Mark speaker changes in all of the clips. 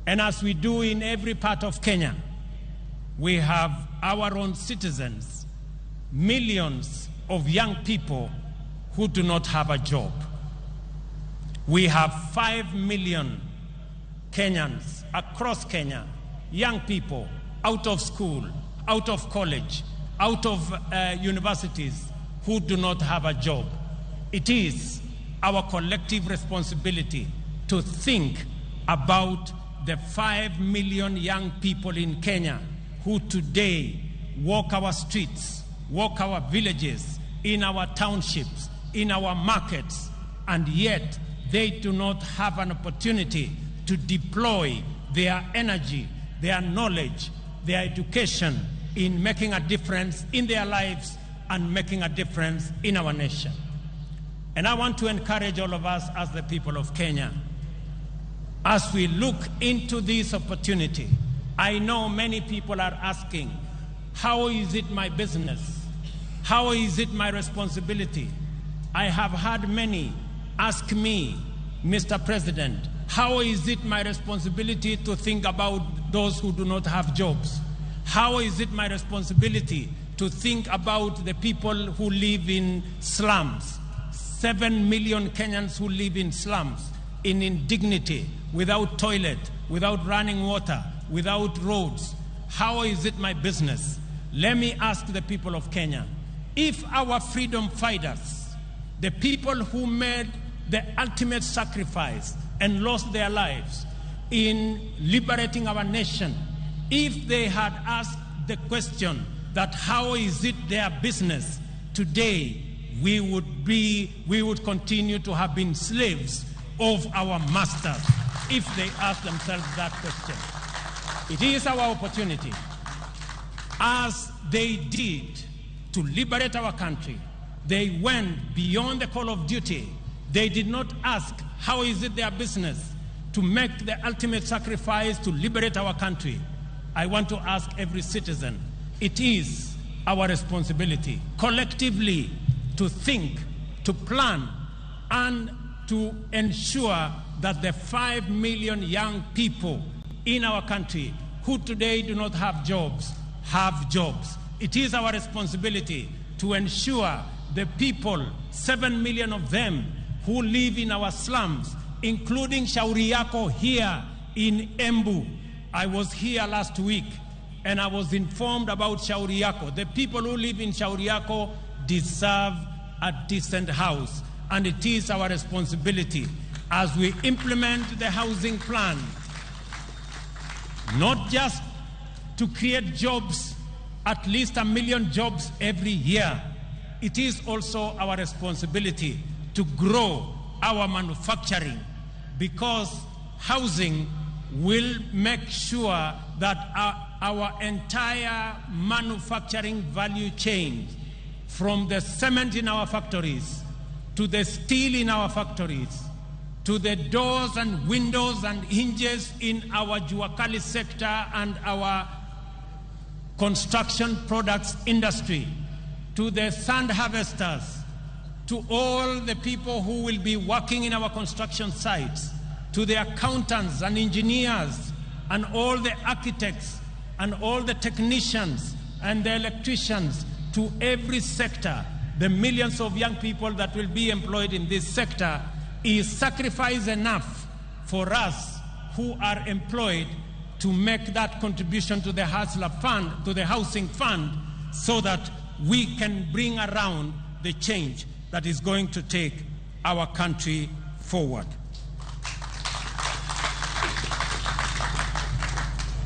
Speaker 1: And as we do in every part of Kenya, we have our own citizens, millions of young people who do not have a job. We have 5 million Kenyans across Kenya, young people out of school, out of college, out of universities who do not have a job. It is our collective responsibility to think about the 5 million young people in Kenya who today walk our streets, walk our villages, in our townships, in our markets, and yet they do not have an opportunity to deploy their energy, their knowledge, their education in making a difference in their lives and making a difference in our nation. And I want to encourage all of us as the people of Kenya, as we look into this opportunity. I know many people are asking, how is it my business? How is it my responsibility? I have had many ask me, Mr. President, how is it my responsibility to think about those who do not have jobs? How is it my responsibility to think about the people who live in slums? 7 million Kenyans who live in slums, in indignity, without toilet, without running water, without roads. How is it my business? Let me ask the people of Kenya, if our freedom fighters, the people who made the ultimate sacrifice and lost their lives in liberating our nation, if they had asked the question that how is it their business, today we would continue to have been slaves of our masters if they asked themselves that question. It is our opportunity, as they did, to liberate our country. They went beyond the call of duty. They did not ask how is it their business to make the ultimate sacrifice to liberate our country. I want to ask every citizen, it is our responsibility collectively to think, to plan, and to ensure that the 5 million young people in our country who today do not have jobs, have jobs. It is our responsibility to ensure the people, 7 million of them, who live in our slums, including Shauri Yako here in Embu. I was here last week and I was informed about Shauri Yako. The people who live in Shauri Yako deserve a decent house, and it is our responsibility as we implement the housing plan, not just to create jobs, at least 1 million jobs every year. It is also our responsibility to grow our manufacturing, because housing will make sure that our entire manufacturing value chain, from the cement in our factories, to the steel in our factories, to the doors and windows and hinges in our Juakali sector and our construction products industry, to the sand harvesters, to all the people who will be working in our construction sites, to the accountants and engineers and all the architects and all the technicians and the electricians, to every sector, the millions of young people that will be employed in this sector, is sacrifice enough for us who are employed to make that contribution to the Hustler Fund, to the Housing Fund, so that we can bring around the change that is going to take our country forward.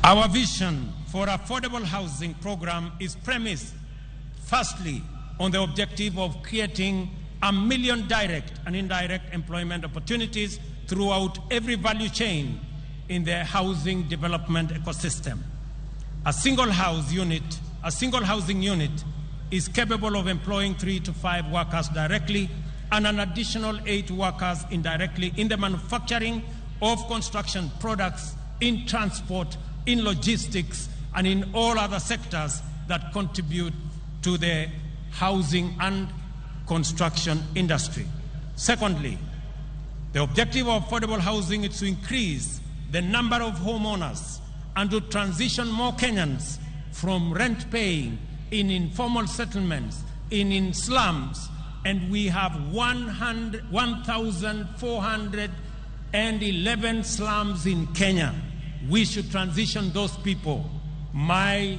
Speaker 1: Our vision for affordable housing program is premised, firstly, on the objective of creating 1 million direct and indirect employment opportunities throughout every value chain in the housing development ecosystem. A single housing unit is capable of employing 3 to 5 workers directly and an additional 8 workers indirectly in the manufacturing of construction products, in transport, in logistics, and in all other sectors that contribute to the housing and construction industry. Secondly, the objective of affordable housing is to increase the number of homeowners and to transition more Kenyans from rent paying in informal settlements, in slums. And we have 1,411 slums in Kenya. We should transition those people, my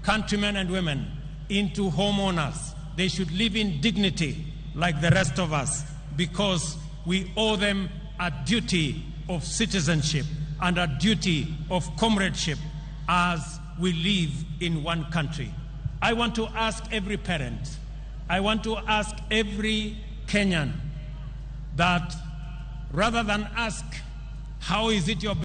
Speaker 1: countrymen and women, into homeowners. They should live in dignity like the rest of us, because we owe them a duty of citizenship and a duty of comradeship as we live in one country. I want to ask every parent, I want to ask every Kenyan that rather than ask, how is it your